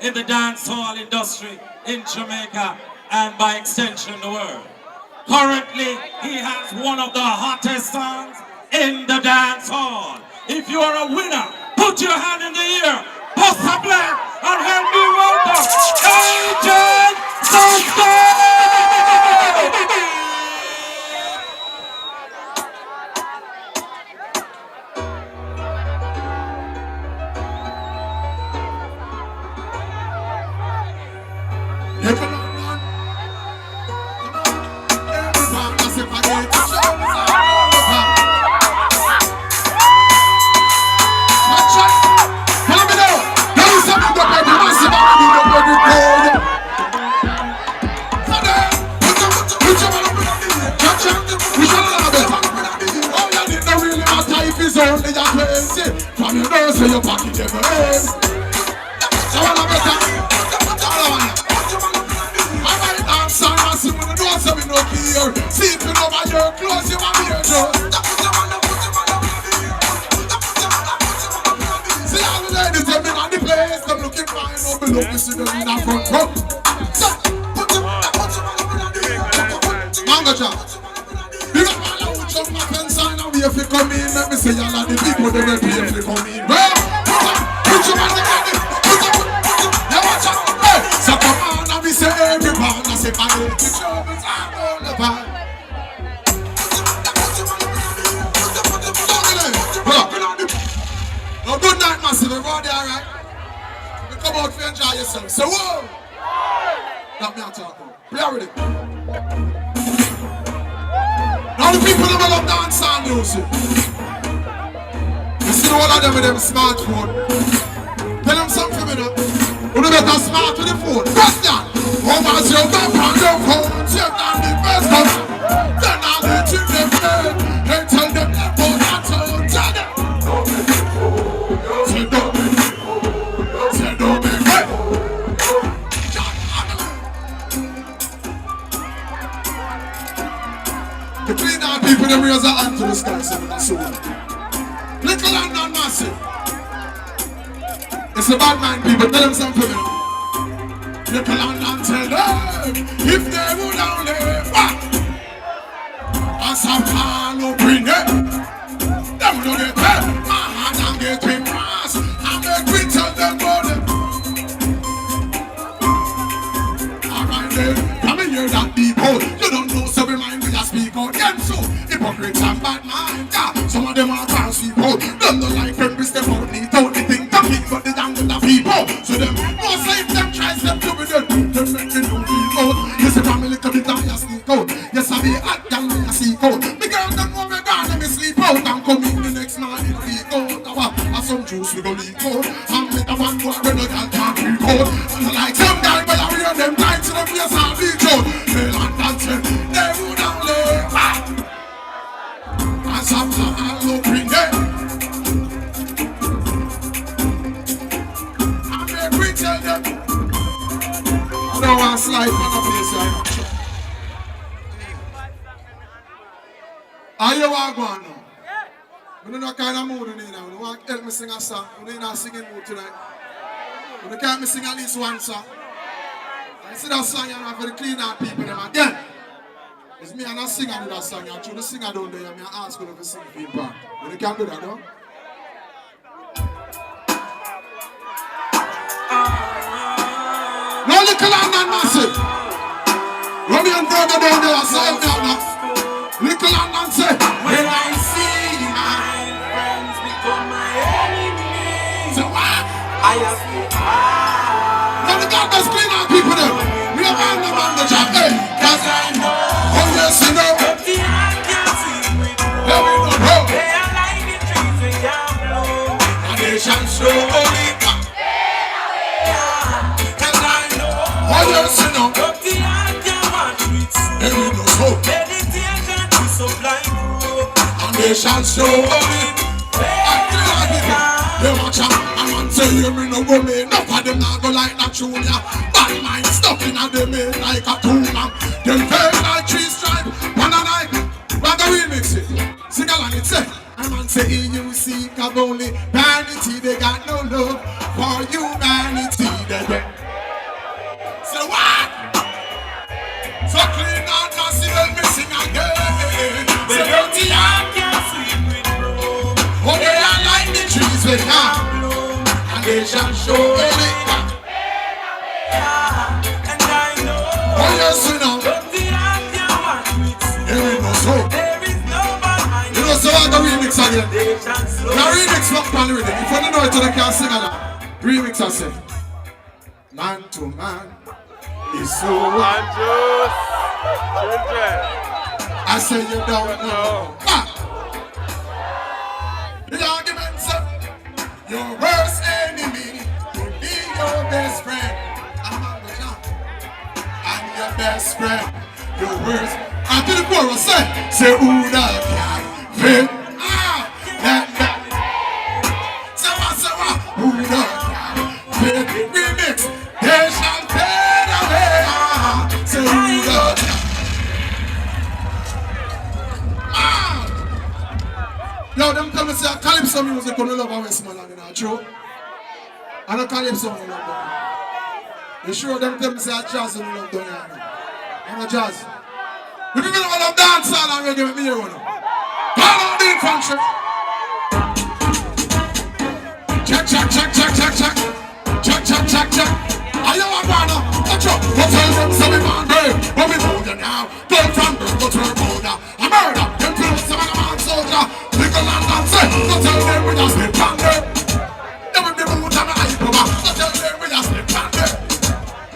in the dancehall industry in Jamaica and by extension the world. Currently, he has one of the hottest songs in the dancehall. If you are a winner, put your hand in the air, bust a black, and help me welcome Agent Sunday! From your nose to your pocket, you go in. So I love it. I might dance and I see when the door so we no care. See if you know by your clothes, you want me here, Joe. See all the ladies, they've been on the place. Them looking fine, no below, we see them in the front row. Manga Jack. You know all I would jump my fence and now if you come in, let me see all of the people they will pay if you come in. Well, put your man together. You watch out. Hey, so come on and we say every man. I say my little troubles are all the time. Now good night, massive. Everybody alright? You come out to enjoy yourself. So whoa! That me I talk about. Play with it. Now the people that love dance and music. You see all of them with them smartphone. Tell them something for me now. You know better smart with the phone. Question. How much you got on your phone? Check down the best one. Then I'll let you them play. Then tell them that phone not to tell them. Say don't be. Say don't be. The clean out people, they raise their hand to the sky, so that's so. Little and not massive. It's the bad mind people, tell them something. Little and not tell them, if they would only fuck. As a palo bring it, them do they tell, my hand and get me brass, and make me tell them about it. Alright then, come and hear that deep hole. You don't know, so remind me to speak out again, so hypocrites and bad mind, yeah. Some of them are trans people, them don't like them, step out, need out the thing to pick, but they don't the people. So them, most of them try step to be dead, them make me do people. Yes, if I'm a little bit down, you sneak out. Yes, I be hot down when you seek out. The girl don't know me gone, let me sleep out, and come in the next morning, leak out. And some juice we go leak out, and with the one who when the girl can't leak out. And I like some guy, but I hear them tight to the place and leak out. They land dancing, they would only fight. And some I'll look bring it. And they bring tell them. I don't want to slide on the face right now. Are you want to go on now? We don't know kind of mood in now. We want to help me sing a song. We don't know singing mood tonight. We can't me sing at least one song. I see that song you know for the clean out people them again. It's me and I sing and do that song. You the singer down there, and I ask you to sing people. You can't do that, no? No little and massive. Robbie and Burger down there, I say it down now. Little and say, when I see my friends become my enemies. So what? I have to now the God that's clean out people there. We have all the man the job. Hey, cause I know. Oh yes, you know. But the eye can't see me. There we don't know. They are like the trees we can blow. And they shall slowly come. Cause I know. Oh yes, you know. But the eye can't watch me too. There we don't know. Meditation is so blind. And they shall slowly. They watch out. Say you me no go me, enough of them not go like that tune ya. Bad mind stuck in a them like a tuna. Them fake like tree stripe, one a night. Rather remix it, sing along it say. A man say you seek of only vanity, they got no love for humanity. They And I know. Oh yes, you know. But the heart you want with me. There ain't no smoke. There is no man. You know, so I got remix again. They can slow. Now remix not plan with it. If you don't know it, you can't sing along. Remix I say. Man to man is so And just children. I say you don't know. Ah. The argument say your worst enemy will be your best friend. I'm on the jump. I'm your best friend. Your worst. After the chorus say who the can fit? Ah, that. Say what? Who the can fit? Remix. They shall fade away. Ah, say who the can. Yo, them tell me say Calypso music on the love of Westmoreland, you know, true? I know Calypso on the love down. You sure them tell me say jazz on the love down here? I know jazz. The people that love dance all and reggae with me here, you know. Call out the infantry. Check. Are you a banner? Watch out. Go tell them so we man brave. But we know you now. Don't from birth, go to a border. A murder. Them people say I'm a man soldier. Little land and say, go tell them we just live on there. Them with the boot and the hype over. Go tell them we just live on there.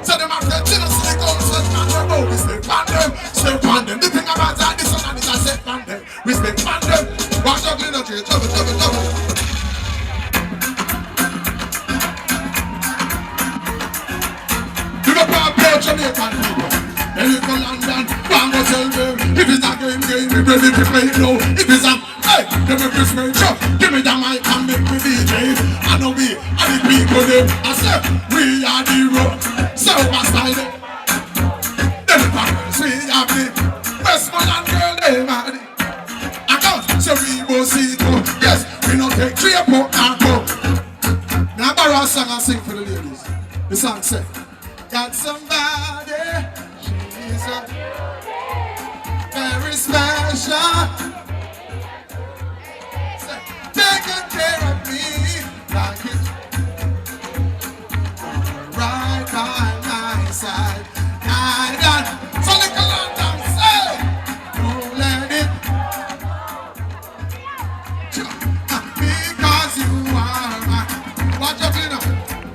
So them are friends, you know, see the goals, so it's not their boat. We slip on them, slip on them. The thing about that, this one and this I slip on them. We slip on them. Watch out, clean up, trouble. Jamaican people, they live in London, one go tell them. If it's a game, we ready to play it now. If it's a, hey, them make this make sure. Give me the mic and make me DJ. I know we are the people them. I say, we are the road. So I style it. Them the partners, we have the Westmoreland girl, they mad. I got, so we go see it. Yes, we don't take 3 or 4 and go. Now I borrow a song and sing for the ladies. The song say, got somebody, she's a very special, taking care of me like it, right by my side. I got so little London, say, don't let it, because you are my, watch out, you know.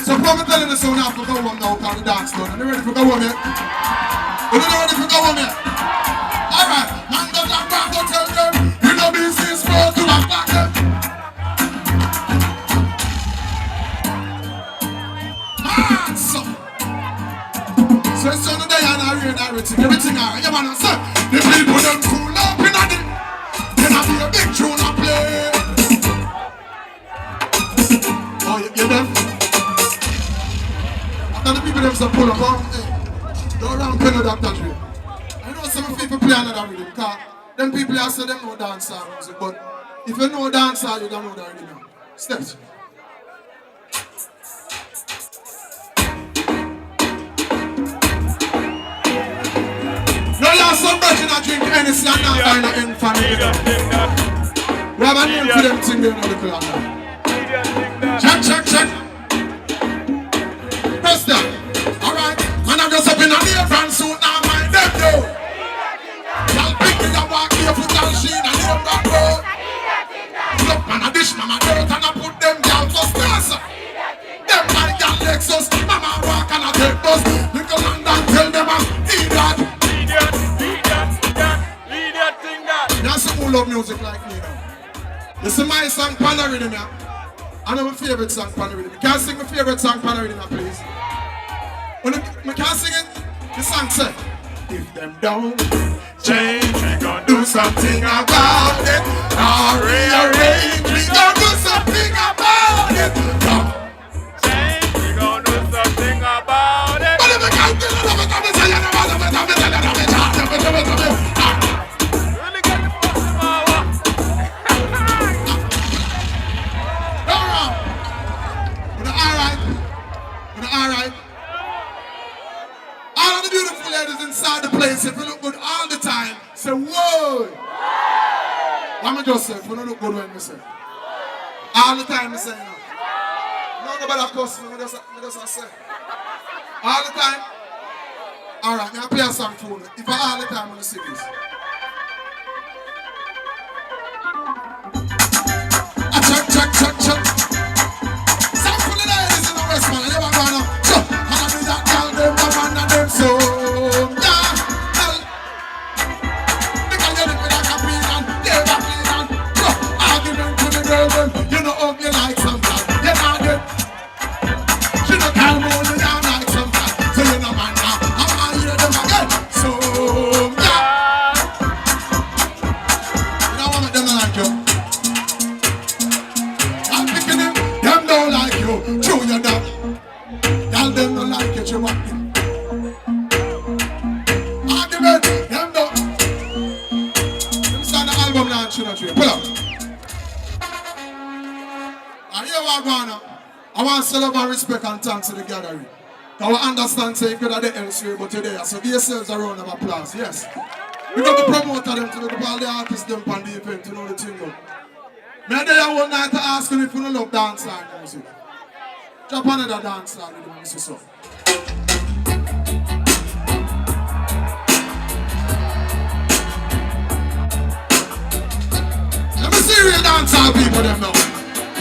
So when I'm telling the sound, I have to go home now, because the dance done. Are you ready for go home yet? Are you ready for go home yet? Alright, man go down back, go tell them, you know business, go to my back them. Man, so it's on the day and I read everything alright. You man, say, the people them cool up in a day. Then I be a big tune I play. Oh, you them? And the people them say pull up on, hey, don't run pen of that country. I know some people play another rhythm, because them people here say them know dancehall music, but if you know dancehall, you don't know that rhythm. Steps. No, you have some virgin that drink Hennessy and not buying an infant. We have a name for them thing there in the corner. Check. Press that. Alright, man, I'm just up in a near brand suit now, mind them though. Y'all pick me up, walk here, put down sheen and near brand road. Look, man, I dish mama dirt and I put them down for stars. Them like y'all Lexus, mama walk and I take those. Little London, tell them I'm idiot. Idiot thing that. That's some who love music like me now. This is my song, Pana Rhythm, yeah. I know my favorite song, Pana Rhythm. Can I sing my favorite song, Pana Rhythm, please? When I can't sing it, the song said, if them don't change, we gon' do something about it. Or rearrange, we gon' do something about it. Change, we gon' do something about it. But if I can't do it, I'm gonna say, you know what, I'm gonna Really get the fucking power. Alright. All of the beautiful ladies inside the place, if you look good all the time, say whoa. Let me just say, if you don't look good when you say. All the time you say, no. No, nobody cuss me, I just say. All the time. Alright, now play a song for me. If I all the time, I'm going to sing this. Check. Some for the ladies in the West, man. You never gonna so, and I be that girl, them, the man, and them so. Yeah, hell. Because you live with a clean and they're back clean and so, argument to the girl, them. You know, you like some man. You're not good. She don't call me only down like some man. So you know, man, now, I'm hear them again. So, yeah. You know what them like you? Them don't like you, true you not. Y'all them don't like you, true what them. Argument, them don't. Them start the album now, true. Pull up. And here we go now. I want to celebrate respect and thanks to the gathering. I will understand saying you could have the elsewhere, but today, so give yourselves a round of applause, yes. We got to promote them to look all the artists them on the event, you know the thing though. Me there one night to ask you if you don't love dancehall music. Drop another dancehall with you, so. Let me see real dancehall people them now.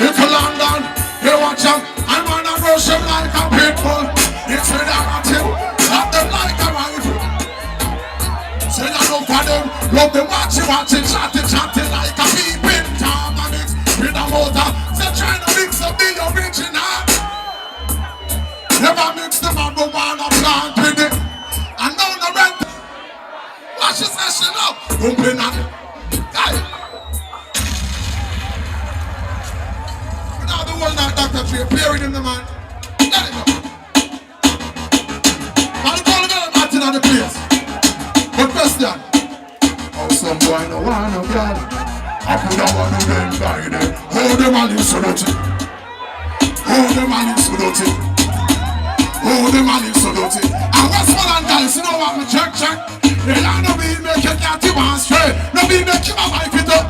If you London, you watch them, I'm gonna rush them like a pitbull. It's with a him, love them like a rifle. Say I love for them, love them watching, chatting like a peeping Tom and mix with a motor. Say trying to mix up the original. Never mix them up, but wanna plant with it. And now the rent. Watch the session up, dumpling on it. Now the whole night Dr. Dre appearing in the man. Let it go. Now the whole girl acting on the place. But question. Oh, some boy no want no girl. I put a one of them by them. Hold them and live so dirty. Hold them and live so dirty. Hold them and live so dirty. And Westmoreland guys, you know what me check. They don't know me make you get you one straight. No me make you a wife it up.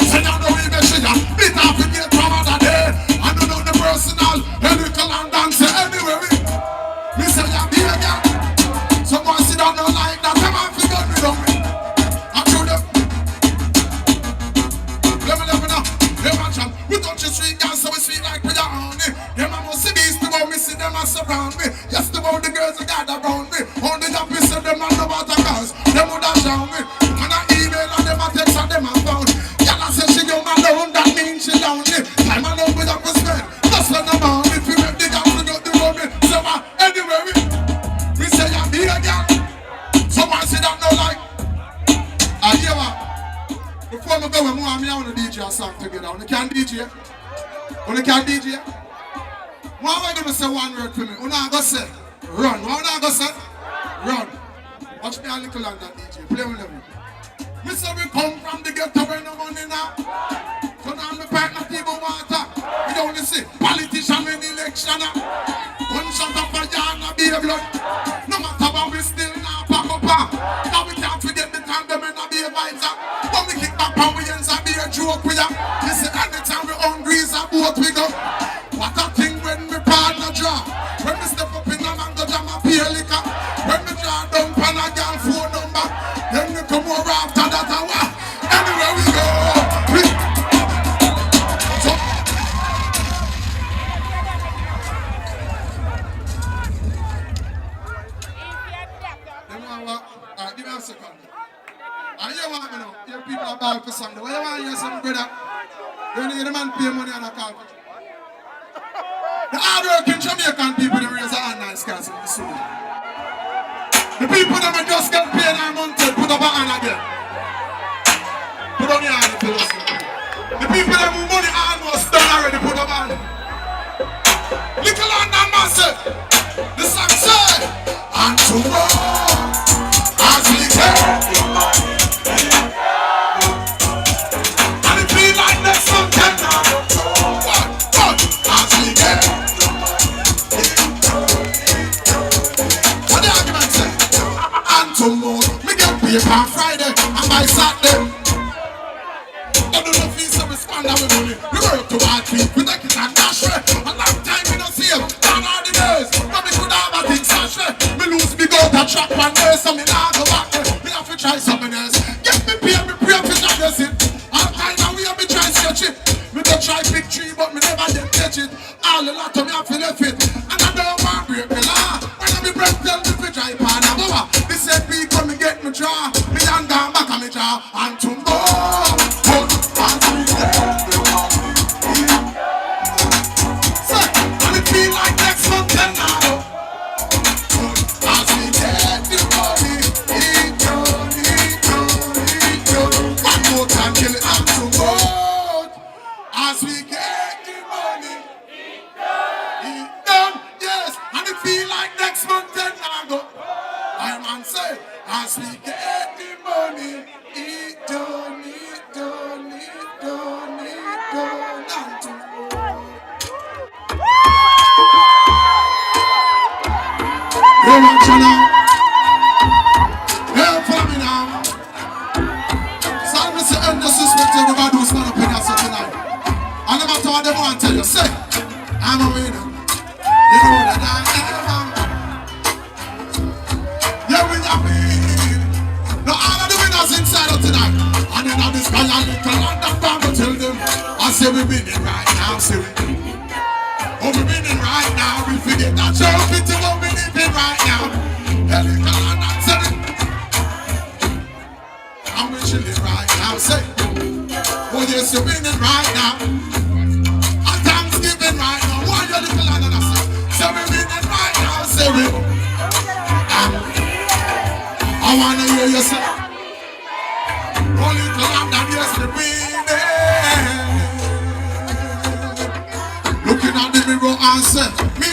Say you know we make you beat off the gate from another day. I don't know the personal. A little and dance anywhere. Me say you be a girl. Someone sit down no like that. Come on, figure me down. I'm through them. Let me know. They want jump. We touch the street girls, so we sweet like with the honey. Them a must see beast about me, see them a surround me. Yes, the about the girls that gather around me. On the jump, we see them on the water cars. Them would have shown me. And I email and them a text and them a phone. Y'all say she young alone, that means she lonely. Time alone with up to spend. Just let them on. If you make the girls to go to road me. So anyway, we say I'm here again. Someone say that no like. I hear what? Before we go, I want to DJ a song together. When you can DJ? Why am I going to say one word for me? When I go say, run. What I go say? Run. Watch me a little on that DJ. Play with me. We say we come from the ghetto where no money now. So now we pack my table water. We don't see politician in election. One shot of a yarn and be a blood. No matter what we still now pack up. Now we can't forget the time them in a be a visor. When we kick back and we ends up be a joke with ya. You see anytime we hungry is a boat we go. What a thing when we partner draw. When we step up in a mango jam and pay liquor. When we draw down pan a girl phone number. Then we come over after that and what? Anywhere we go. So alright, give me a second. And you want me now? Your people are ball for something. What you want to hear something, brother? You need the man pay money on a call. The hard-working Jamaican people, they raise a hand nice cars in the soul. The people that may just get paid a month, put up a hand again. Put on your hand if you listen. The people that move money almost done already, put up a hand. Little London massive. The song say, and tomorrow, as we get, and it feel like next something now. What, as we get. What the argument say? And tomorrow, me get paid on Friday, and by Saturday. They do not feel so respond that we money. We work to hard feet, we take it and dash it. A long time one day, so me nah go back there. Me have to try something else. Get me pay, me pray for that blessing. All kind of way me try sketch it. Me go try big tree, but me never get catch it. All the lot of me have to left it. And I don't want break me law. When I be breath, tell me to try pan and over. This said me come me get me draw. Me down down back on me jaw. And to go. And we get the money. Say, and it feel like next month and now. As we get the money. One more time, kill it and to go. As we get the money. It done, yes. And it feel like next month and now. I man say, as we get the money, it done, it done, it done, it done, and to hey, watch you now. Hey, follow me now. So I'm going to say, end the suspect, everybody who's going to pay us tonight. And no matter what they want to tell you, say, I'm a winner. You know that I am. Yeah, we are winning. Now all of the winners inside of tonight. And then on this guy, I little London band to tell them. I say we winning right now, say we. Oh, we winning right now. We forget that trophy to what we living right now. Yeah, little London tell them. And we chilling right now, say. Oh, yes, you're winning right now. And Thanksgiving right now. Why you little London say? Say we winning right now, say we. I wanna hear you say, oh little London, yes we winning. Looking at the mirror and say, me,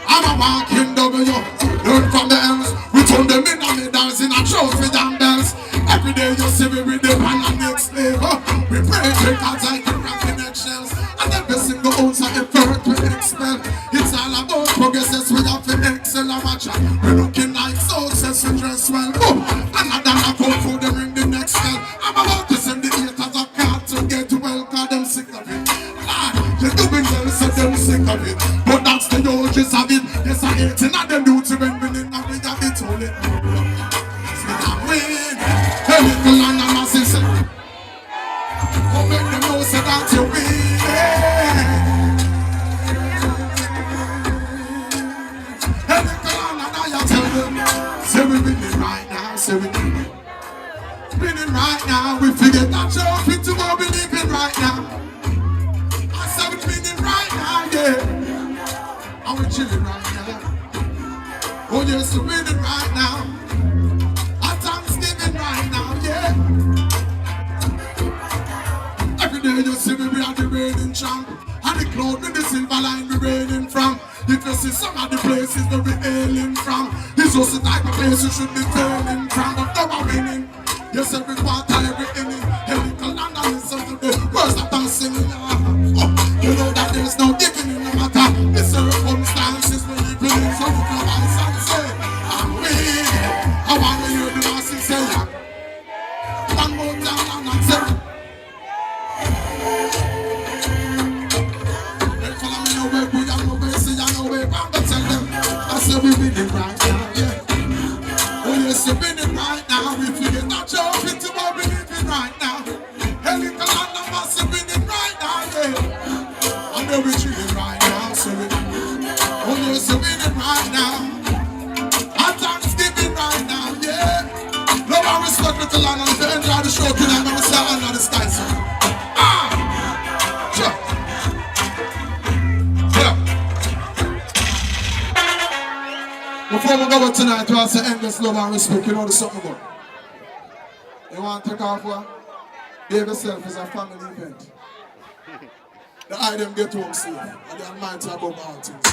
I'm a walking W. Learn from the L's, we turn them in on the dance in a trophy and bells. Every day you see me with the pan and next level. We pray to God's like the rocking eggshells. And every single ounce of effort we expel. It's all about progress, yes, we have to excel and watch out. We're looking like success, we dress well. Another knock out for them in the next cell. I'm about to send the haters a card to get well, cause them sick of it. Lord, you're doing well, so them sick of it. But that's the origins of it. Yes, I hate it, and them duty when winning, and we have it all it. See that win. Hey, little London, I say, oh, make them know so that you win. Hey, little London, I tell them, say we winning right now, say we winning right now. We forget that trophy to what we living right now. I say we winning right now, yeah. And we chilling right now. Oh yes, we winning right now. Our Thanksgiving right now, yeah. Every day you see me, we are the reigning champ. And the cloud with the silver line we reigning from. If you see some of the places that we hailing from, this was the type of place you should be turning from. But now we're winning. Yes, every quarter, every inning. Every calendar listen to the words that I'm singing. Oh, you know that there's no giving in no matter the circumstances we live in. So you can rise and say, I'm winning. I want to hear the masses say, one more time and I'm saying. They follow me no way, we are no way, see I no way. I'm gonna tell them, I say we winning right now, yeah. Oh yes, you're winning right now. We figure that trophy to what we living right now. Hey, little London must be winning right now, yeah. I know we're chilling right now, so we. Oh yes, you're winning right now. And Thanksgiving right now, yeah. Love and respect, little London. If you enjoy the show tonight, I'm gonna say under the sky, so. Sure. Yeah. Before we go out tonight, we have to end this love and respect. You know the something about. You want to take off what? Behave yourself is a family event. The item get home safe. And the Almighty above all things.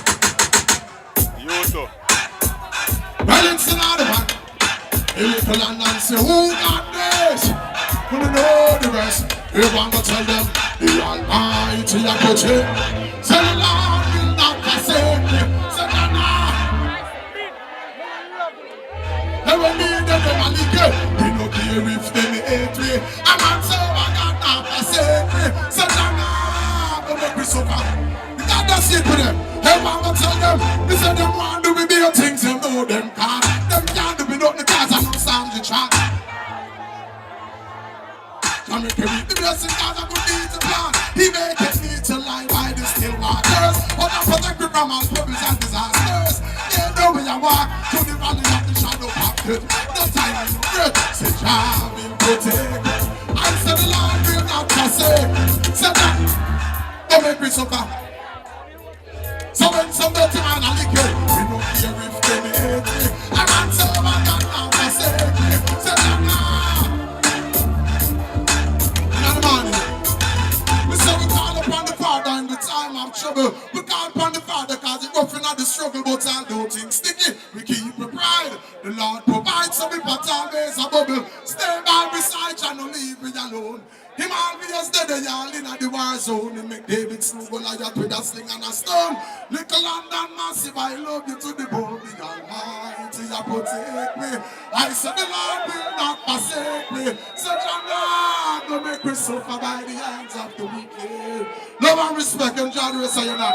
You too. Well, it's another one. A little and say, who got this? Who know the rest? We want to tell them, the Almighty I put it. Say the Lord will not forsake me. Say no, no. They will need them, they will need them. We don't care if they hate me. I'm not so I got not forsake me. Say no, no. Don't make me suffer. You got that shit with them. Hey, man, go tell them. They say them want to be your things, you know them can't. Them can't do me nothing. walk to the valley of the shadow of death. No time in regret. Say Jah will protect. I said the Lord will not forsake. Say that. Don't make me suffer. So when some dirty man a lick it, we don't care if they hate me. I can't serve and God now forsake me. Say that now. In the morning, we say we call upon the Father in the time of trouble. We call upon the Father cause it's rough in the struggle, but all those things sticky. We keep the pride. The Lord provides so we put always a bubble. Stay by beside you and don't leave me alone. Him always dead, y'all in the war zone. He make David slew Goliath with a sling and a stone. Little London massive, I love you to the bone. The Almighty, you protect me. I said the Lord will not forsake me. Such a God will make me suffer by the hands of the wicked. Love and respect and joy the rest of your life.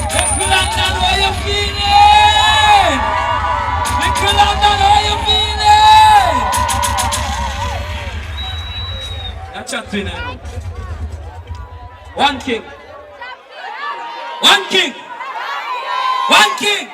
Little London, how you feeling? Little London, how you feeling? That's a thing, I know. One king. One king. One king.